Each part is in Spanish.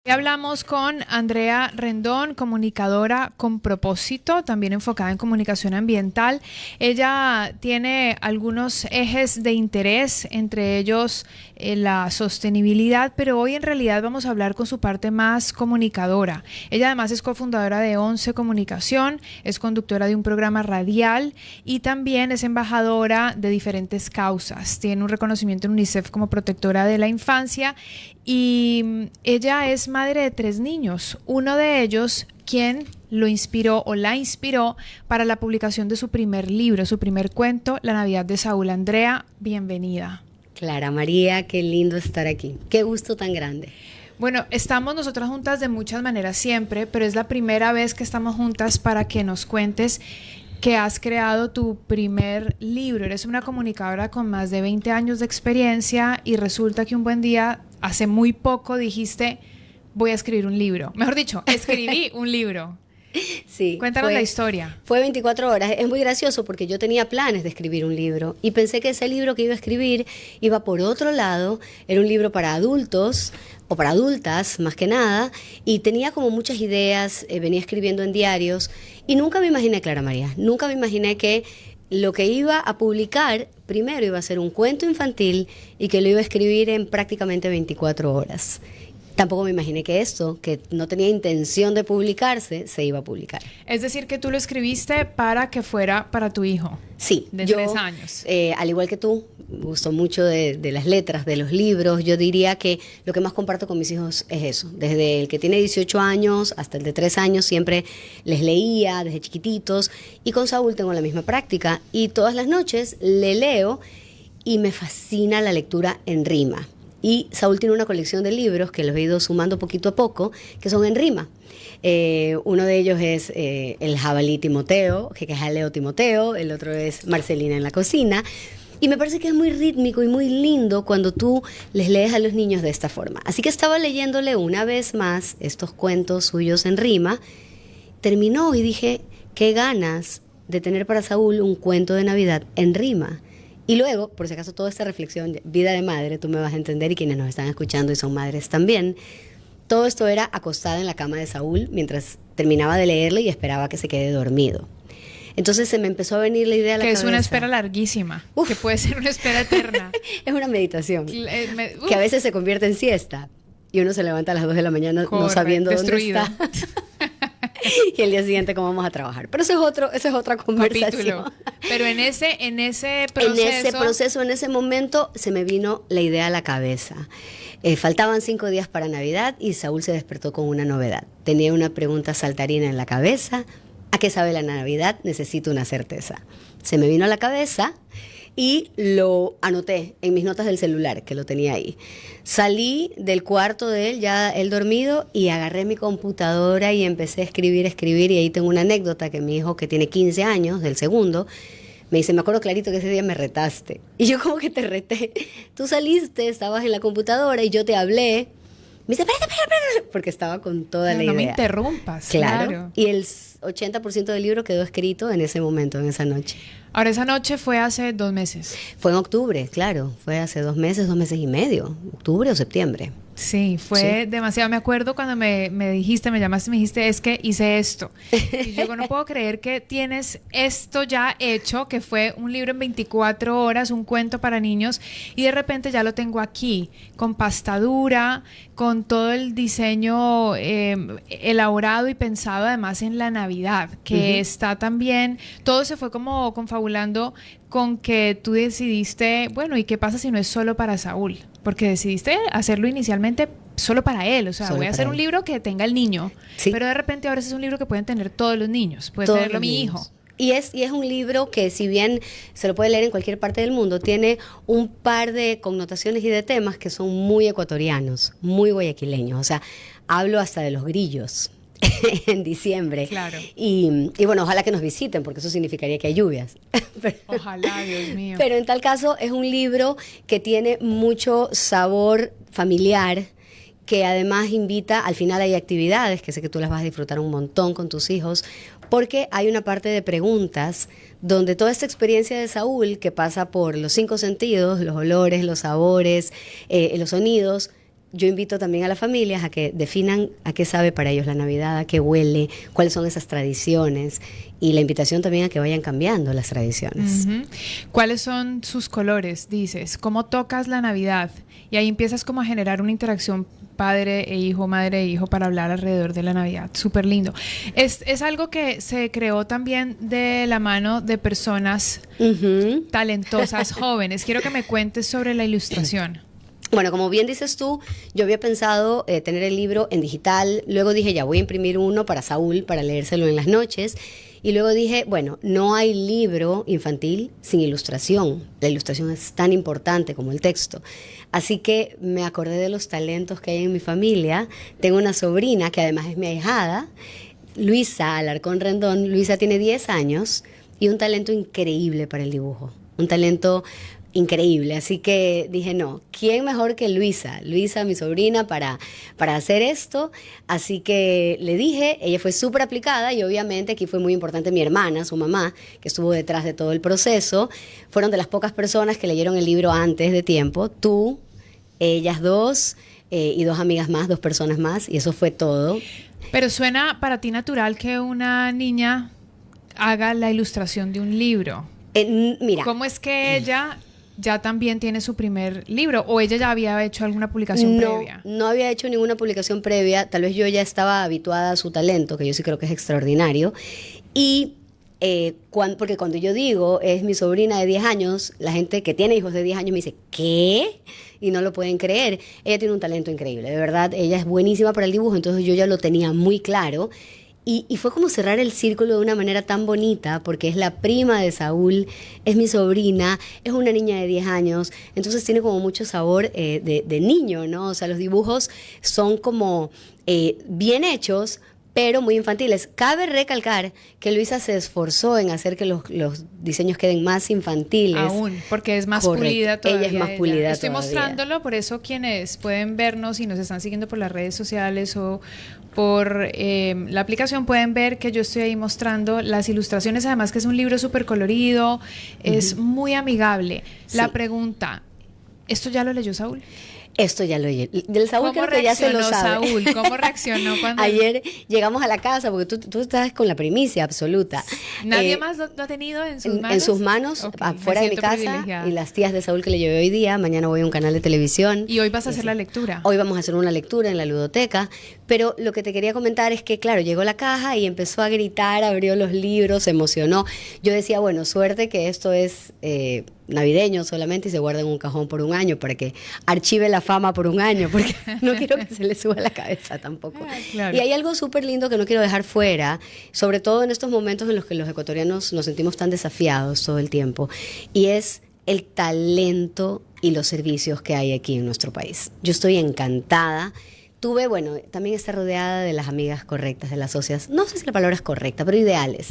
Hoy hablamos con Andrea Rendón, comunicadora con propósito, también enfocada en comunicación ambiental. Ella tiene algunos ejes de interés, entre ellos la sostenibilidad, pero hoy en realidad vamos a hablar con su parte más comunicadora. Ella además es cofundadora de Once Comunicación, es conductora de un programa radial y también es embajadora de diferentes causas. Tiene un reconocimiento en UNICEF como protectora de la infancia y ella es madre de 3 niños, uno de ellos quien lo inspiró o la inspiró para la publicación de su primer libro, su primer cuento, La Navidad de Saúl. Andrea, bienvenida. Clara María, qué lindo estar aquí, qué gusto tan grande. Bueno, estamos nosotras juntas de muchas maneras siempre, pero es la primera vez que estamos juntas para que nos cuentes que has creado tu primer libro. Eres una comunicadora con más de 20 años de experiencia y resulta que un buen día, hace muy poco, dijiste, voy a escribir un libro. Mejor dicho, escribí un libro. Sí, Cuéntanos la historia. Fue 24 horas. Es muy gracioso porque yo tenía planes de escribir un libro y pensé que ese libro que iba a escribir iba por otro lado. Era un libro para adultos o para adultas más que nada y tenía como muchas ideas, venía escribiendo en diarios y nunca me imaginé, Clara María, nunca me imaginé que lo que iba a publicar primero iba a ser un cuento infantil y que lo iba a escribir en prácticamente 24 horas. Tampoco me imaginé que esto, que no tenía intención de publicarse, se iba a publicar. Es decir, que tú lo escribiste para que fuera para tu hijo. Sí, de 3 años. Al igual que tú, me gustó mucho de las letras, de los libros. Yo diría que lo que más comparto con mis hijos es eso. Desde el que tiene 18 años hasta el de 3 años siempre les leía desde chiquititos. Y con Saúl tengo la misma práctica. Y todas las noches le leo y me fascina la lectura en rima. Y Saúl tiene una colección de libros que los he ido sumando poquito a poco, que son en rima. Uno de ellos es El jabalí Timoteo, que es Jaleo Timoteo, el otro es Marcelina en la cocina. Y me parece que es muy rítmico y muy lindo cuando tú les lees a los niños de esta forma. Así que estaba leyéndole una vez más estos cuentos suyos en rima. Terminó y dije, qué ganas de tener para Saúl un cuento de Navidad en rima. Y luego, por si acaso, toda esta reflexión de vida de madre, tú me vas a entender y quienes nos están escuchando y son madres también, todo esto era acostada en la cama de Saúl mientras terminaba de leerle y esperaba que se quede dormido. Entonces se me empezó a venir la idea a la cabeza. Que es una espera larguísima, que puede ser una espera eterna. Es una meditación, que a veces se convierte en siesta y uno se levanta a las 2 de la mañana no sabiendo destruido. dónde está. Y el día siguiente cómo vamos a trabajar. Pero esa es otra conversación. Capítulo. Pero en ese proceso, en ese momento, se me vino la idea a la cabeza. Faltaban 5 días para Navidad y Saúl se despertó con una novedad. Tenía una pregunta saltarina en la cabeza. ¿A qué sabe la Navidad? Necesito una certeza. Se me vino a la cabeza y lo anoté en mis notas del celular, que lo tenía ahí. Salí del cuarto de él, ya él dormido, y agarré mi computadora y empecé a escribir, y ahí tengo una anécdota que mi hijo, que tiene 15 años, del segundo, me dice, me acuerdo clarito que ese día me retaste. Y yo, ¿cómo que te reté? Tú saliste, estabas en la computadora y yo te hablé. Me dice, espérate, porque estaba con toda la idea. No me interrumpas. Claro. Y el 80% del libro quedó escrito en ese momento, en esa noche. Ahora, esa noche fue hace 2 meses. Fue en octubre, claro. Fue hace 2 meses y medio. Octubre o septiembre. Sí, fue demasiado. Me acuerdo cuando me dijiste, me llamaste y me dijiste, es que hice esto. Y yo no puedo creer que tienes esto ya hecho, que fue un libro en 24 horas, un cuento para niños, y de repente ya lo tengo aquí, con pasta dura, con todo el diseño elaborado y pensado además en la Navidad, que está también, todo se fue como confabulando con que tú decidiste, bueno, ¿y qué pasa si no es solo para Saúl? Porque decidiste hacerlo inicialmente solo para él, o sea, solo voy a hacer un libro que tenga el niño, sí. Pero de repente ahora es un libro que pueden tener todos los niños, puede tenerlo mi hijo. Y es un libro que, si bien se lo puede leer en cualquier parte del mundo, tiene un par de connotaciones y de temas que son muy ecuatorianos, muy guayaquileños. O sea, hablo hasta de los grillos en diciembre. Claro. Y bueno, ojalá que nos visiten, porque eso significaría que hay lluvias. Ojalá, Dios mío. Pero en tal caso es un libro que tiene mucho sabor familiar, que además invita, al final hay actividades, que sé que tú las vas a disfrutar un montón con tus hijos, porque hay una parte de preguntas donde toda esta experiencia de Saúl, que pasa por los 5 sentidos, los olores, los sabores, los sonidos, yo invito también a las familias a que definan a qué sabe para ellos la Navidad, a qué huele, cuáles son esas tradiciones, y la invitación también a que vayan cambiando las tradiciones. ¿Cuáles son sus colores? Dices, ¿cómo tocas la Navidad? Y ahí empiezas como a generar una interacción padre e hijo, madre e hijo para hablar alrededor de la Navidad. Súper lindo. Es algo que se creó también de la mano de personas talentosas, jóvenes. Quiero que me cuentes sobre la ilustración. Bueno, como bien dices tú, yo había pensado tener el libro en digital, luego dije, ya voy a imprimir uno para Saúl, para leérselo en las noches, y luego dije, bueno, no hay libro infantil sin ilustración. La ilustración es tan importante como el texto. Así que me acordé de los talentos que hay en mi familia. Tengo una sobrina que además es mi ahijada, Luisa Alarcón Rendón. Luisa tiene 10 años y un talento increíble para el dibujo. Un talento increíble, así que dije, no, ¿quién mejor que Luisa, mi sobrina, para hacer esto? Así que le dije, ella fue súper aplicada y obviamente aquí fue muy importante mi hermana, su mamá, que estuvo detrás de todo el proceso. Fueron de las pocas personas que leyeron el libro antes de tiempo, tú, ellas dos y 2 amigas más, 2 personas más, y eso fue todo. Pero suena para ti natural que una niña haga la ilustración de un libro. Mira, ¿cómo es que ella ya también tiene su primer libro o ella ya había hecho alguna publicación previa? No había hecho ninguna publicación previa, tal vez yo ya estaba habituada a su talento, que yo sí creo que es extraordinario, y porque cuando yo digo es mi sobrina de 10 años, la gente que tiene hijos de 10 años me dice, ¿qué? Y no lo pueden creer. Ella tiene un talento increíble, de verdad, ella es buenísima para el dibujo, entonces yo ya lo tenía muy claro. Y fue como cerrar el círculo de una manera tan bonita, porque es la prima de Saúl, es mi sobrina, es una niña de 10 años, entonces tiene como mucho sabor de niño, ¿no? O sea, los dibujos son como bien hechos, pero muy infantiles. Cabe recalcar que Luisa se esforzó en hacer que los diseños queden más infantiles. Aún, porque es más Correcto. pulida todavía. Ella es más pulida Estoy todavía. mostrándolo, por eso quienes pueden vernos y nos están siguiendo por las redes sociales o por la aplicación pueden ver que yo estoy ahí mostrando las ilustraciones, además que es un libro súper colorido, es muy amigable. Sí. La pregunta, ¿esto ya lo leyó Saúl? Esto ya lo oye. Del Saúl creo que ya se lo sabe. Saúl? ¿Cómo reaccionó cuando...? Ayer llegamos a la casa, porque tú estás con la primicia absoluta. ¿Nadie más lo ha tenido en sus manos? En sus manos, Okay, afuera de mi casa, y las tías de Saúl que le llevé hoy día. Mañana voy a un canal de televisión. ¿Y hoy vas a hacer la lectura? Hoy vamos a hacer una lectura en la ludoteca. Pero lo que te quería comentar es que, claro, llegó la caja y empezó a gritar, abrió los libros, se emocionó. Yo decía, bueno, suerte que esto es navideño solamente y se guarda en un cajón por un año para que archive la fama por un año, porque no quiero que se le suba la cabeza tampoco. Claro. Y hay algo súper lindo que no quiero dejar fuera, sobre todo en estos momentos en los que los ecuatorianos nos sentimos tan desafiados todo el tiempo, y es el talento y los servicios que hay aquí en nuestro país. Yo estoy encantada. Tuve, bueno, también está rodeada de las amigas correctas, de las socias, no sé si la palabra es correcta, pero ideales.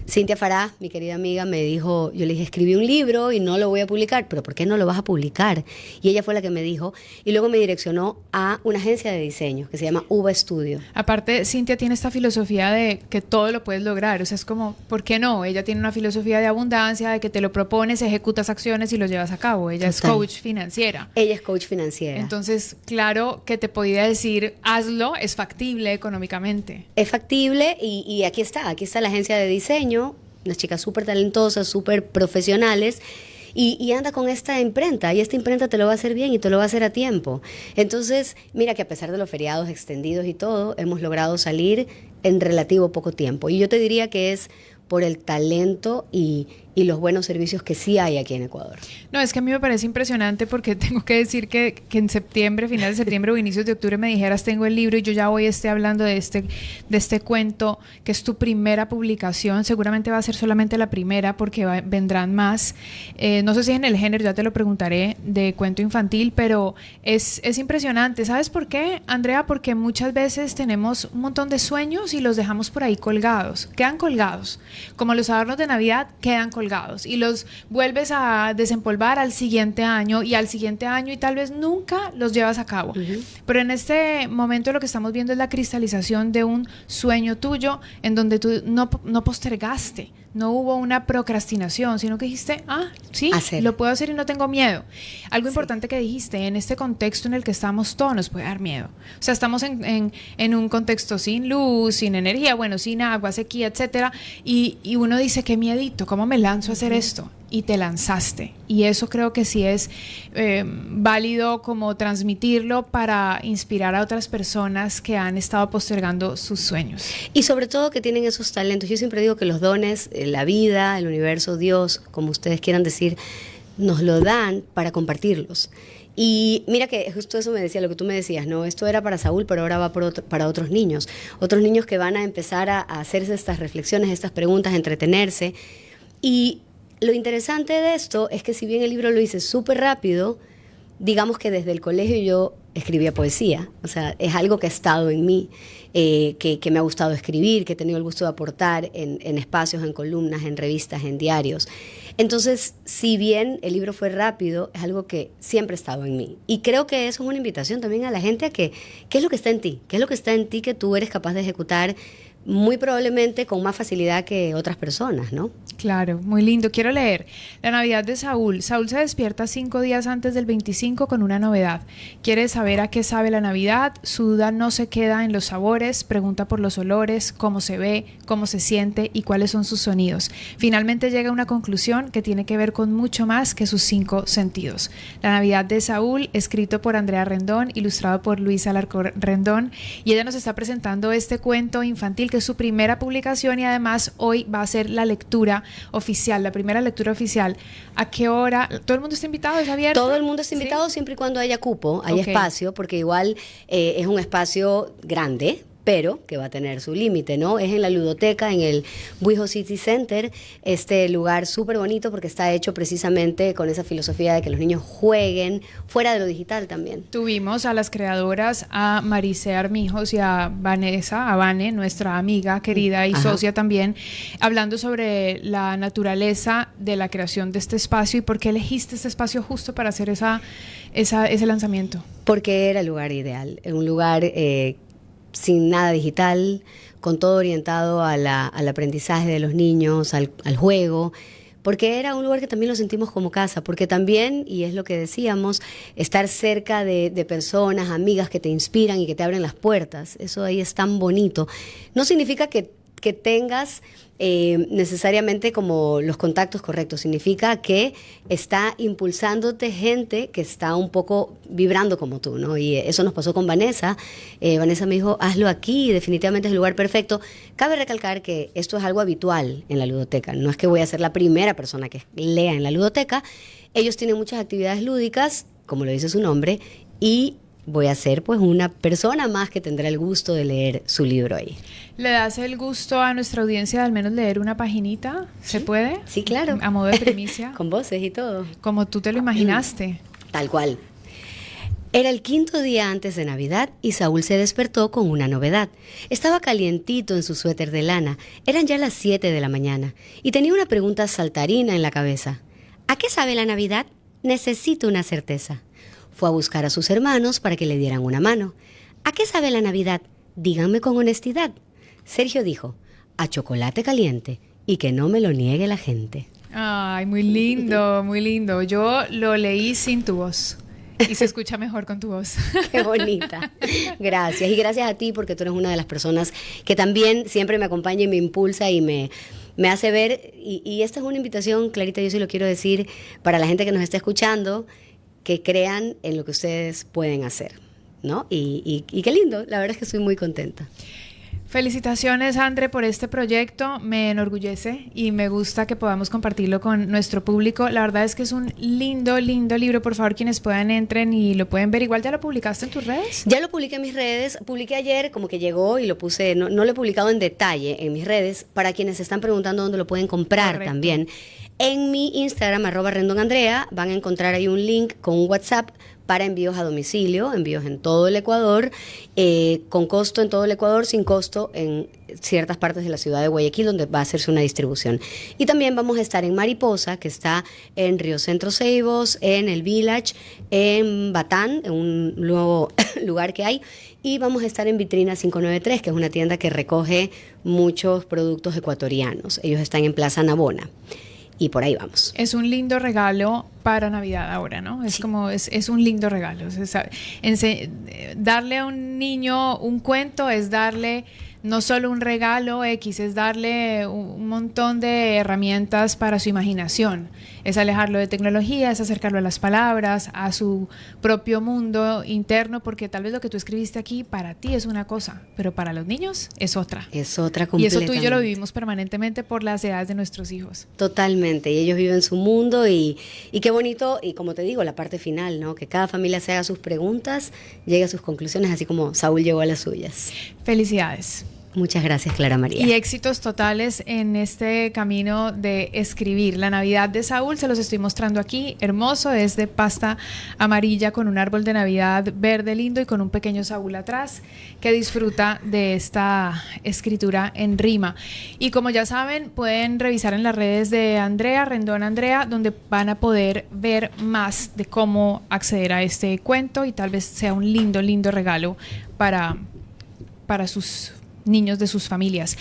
Cintia Fará, mi querida amiga, me dijo, yo le dije, escribí un libro y no lo voy a publicar, pero ¿por qué no lo vas a publicar? Y ella fue la que me dijo, y luego me direccionó a una agencia de diseño que se llama Uva Studio. Aparte, Cintia tiene esta filosofía de que todo lo puedes lograr, o sea, es como, ¿por qué no? Ella tiene una filosofía de abundancia, de que te lo propones, ejecutas acciones y lo llevas a cabo. Ella es coach financiera. Ella es coach financiera. Entonces, claro que te podía decir, hazlo, es factible económicamente. Es factible y aquí está la agencia de diseño, unas chicas súper talentosas, súper profesionales, y anda con esta imprenta, y esta imprenta te lo va a hacer bien y te lo va a hacer a tiempo. Entonces, mira que a pesar de los feriados extendidos y todo, hemos logrado salir en relativo poco tiempo. Y yo te diría que es por el talento y los buenos servicios que sí hay aquí en Ecuador. No, es que a mí me parece impresionante porque tengo que decir que en septiembre, final de septiembre o inicios de octubre me dijeras tengo el libro y yo ya hoy esté hablando de este cuento que es tu primera publicación, seguramente va a ser solamente la primera porque vendrán más. No sé si en el género, ya te lo preguntaré, de cuento infantil, pero es impresionante. ¿Sabes por qué, Andrea? Porque muchas veces tenemos un montón de sueños y los dejamos por ahí colgados, quedan colgados, como los adornos de Navidad quedan colgados y los vuelves a desempolvar al siguiente año y al siguiente año y tal vez nunca los llevas a cabo. Pero en este momento lo que estamos viendo es la cristalización de un sueño tuyo en donde tú no postergaste no hubo una procrastinación, sino que dijiste, sí, Hacer. lo puedo hacer y no tengo miedo. Algo importante que dijiste, en este contexto en el que estamos, todo nos puede dar miedo. O sea, estamos en un contexto sin luz, sin energía, bueno, sin agua, sequía, etcétera, y uno dice, qué miedito, ¿cómo me lanzo a hacer esto? Y te lanzaste. Y eso creo que sí es válido como transmitirlo para inspirar a otras personas que han estado postergando sus sueños. Y sobre todo que tienen esos talentos. Yo siempre digo que los dones, la vida, el universo, Dios, como ustedes quieran decir, nos lo dan para compartirlos. Y mira que justo eso me decía, lo que tú me decías, ¿no? Esto era para Saúl, pero ahora va para otros niños que van a empezar a hacerse estas reflexiones, estas preguntas, a entretenerse. Y lo interesante de esto es que si bien el libro lo hice súper rápido, digamos que desde el colegio yo escribía poesía, o sea, es algo que ha estado en mí, que me ha gustado escribir, que he tenido el gusto de aportar en espacios, en columnas, en revistas, en diarios. Entonces, si bien el libro fue rápido, es algo que siempre ha estado en mí. Y creo que eso es una invitación también a la gente a que, ¿qué es lo que está en ti? ¿Qué es lo que está en ti que tú eres capaz de ejecutar muy probablemente con más facilidad que otras personas, ¿no? Claro, muy lindo. Quiero leer La Navidad de Saúl. Saúl se despierta 5 días antes del 25 con una novedad. Quiere saber a qué sabe la Navidad. Su duda no se queda en los sabores. Pregunta por los olores, cómo se ve, cómo se siente y cuáles son sus sonidos. Finalmente llega a una conclusión que tiene que ver con mucho más que sus 5 sentidos. La Navidad de Saúl, escrito por Andrea Rendón, ilustrado por Luis Alarcón Rendón. Y ella nos está presentando este cuento infantil que es su primera publicación y además hoy va a ser la lectura oficial, la primera lectura oficial. ¿A qué hora? ¿Todo el mundo está invitado? ¿Es abierto? Todo el mundo está invitado, ¿sí? Siempre y cuando haya cupo, haya espacio, porque igual es un espacio grande, pero que va a tener su límite, ¿no? Es en la ludoteca, en el Buijo City Center, este lugar súper bonito porque está hecho precisamente con esa filosofía de que los niños jueguen fuera de lo digital también. Tuvimos a las creadoras, a Maricé Armijos y a Vanessa, a Vane, nuestra amiga querida y socia también, hablando sobre la naturaleza de la creación de este espacio y por qué elegiste este espacio justo para hacer ese lanzamiento. Porque era el lugar ideal, un lugar sin nada digital, con todo orientado al aprendizaje de los niños, al juego, porque era un lugar que también lo sentimos como casa, porque también, y es lo que decíamos, estar cerca de personas, amigas que te inspiran y que te abren las puertas, eso ahí es tan bonito. No significa que tengas necesariamente como los contactos correctos, significa que está impulsándote gente que está un poco vibrando como tú, ¿no? Y eso nos pasó con Vanessa. Vanessa me dijo, hazlo aquí, definitivamente es el lugar perfecto. Cabe recalcar que esto es algo habitual en la ludoteca, no es que voy a ser la primera persona que lea en la ludoteca. Ellos tienen muchas actividades lúdicas, como lo dice su nombre, y voy a ser pues una persona más que tendrá el gusto de leer su libro ahí. ¿Le das el gusto a nuestra audiencia de al menos leer una paginita? ¿Se ¿Sí? puede? Sí, claro. A modo de primicia. Con voces y todo. Como tú te lo imaginaste. Tal cual. Era el 5.º día antes de Navidad y Saúl se despertó con una novedad. Estaba calientito en su suéter de lana. Eran ya las 7 de la mañana y tenía una pregunta saltarina en la cabeza. ¿A qué sabe la Navidad? Necesito una certeza. Fue a buscar a sus hermanos para que le dieran una mano. ¿A qué sabe la Navidad? Díganme con honestidad. Sergio dijo, a chocolate caliente y que no me lo niegue la gente. Ay, muy lindo, muy lindo. Yo lo leí sin tu voz y se escucha mejor con tu voz. Qué bonita. Gracias. Y gracias a ti porque tú eres una de las personas que también siempre me acompaña y me impulsa y me hace ver. Y esta es una invitación, Clarita, yo sí lo quiero decir, para la gente que nos está escuchando, que crean en lo que ustedes pueden hacer, ¿no? Y qué lindo, la verdad es que estoy muy contenta. Felicitaciones, André, por este proyecto. Me enorgullece y me gusta que podamos compartirlo con nuestro público. La verdad es que es un lindo, lindo libro. Por favor, quienes puedan, entren y lo pueden ver. Igual, ¿ya lo publicaste en tus redes? Ya lo publiqué en mis redes. Publiqué ayer, como que llegó y lo puse, no lo he publicado en detalle en mis redes, para quienes se están preguntando dónde lo pueden comprar. Correcto. También. En mi Instagram, @RendonAndrea, van a encontrar ahí un link con un WhatsApp para envíos a domicilio, envíos en todo el Ecuador, con costo en todo el Ecuador, sin costo en ciertas partes de la ciudad de Guayaquil, donde va a hacerse una distribución. Y también vamos a estar en Mariposa, que está en Río Centro Ceibos, en el Village, en Batán, en un nuevo lugar que hay, Y vamos a estar en Vitrina 593, que es una tienda que recoge muchos productos ecuatorianos. Ellos están en Plaza Navona. Y por ahí vamos. Es un lindo regalo para Navidad ahora, ¿no? Es como, es un lindo regalo. O sea, darle a un niño un cuento es darle no solo un regalo X, es darle un montón de herramientas para su imaginación. Es alejarlo de tecnología, es acercarlo a las palabras, a su propio mundo interno, porque tal vez lo que tú escribiste aquí para ti es una cosa, pero para los niños es otra. Es otra Y completamente. eso tú y yo lo vivimos permanentemente por las edades de nuestros hijos. Totalmente, y ellos viven su mundo y qué bonito, y como te digo, la parte final, ¿no? Que cada familia se haga sus preguntas, llegue a sus conclusiones, así como Saúl llegó a las suyas. Felicidades. Muchas gracias, Clara María. Y éxitos totales en este camino de escribir. La Navidad de Saúl se los estoy mostrando aquí, hermoso, es de pasta amarilla con un árbol de Navidad verde lindo y con un pequeño Saúl atrás que disfruta de esta escritura en rima. Y como ya saben, pueden revisar en las redes de Andrea, Rendón Andrea, donde van a poder ver más de cómo acceder a este cuento y tal vez sea un lindo, lindo regalo para sus niños de sus familias.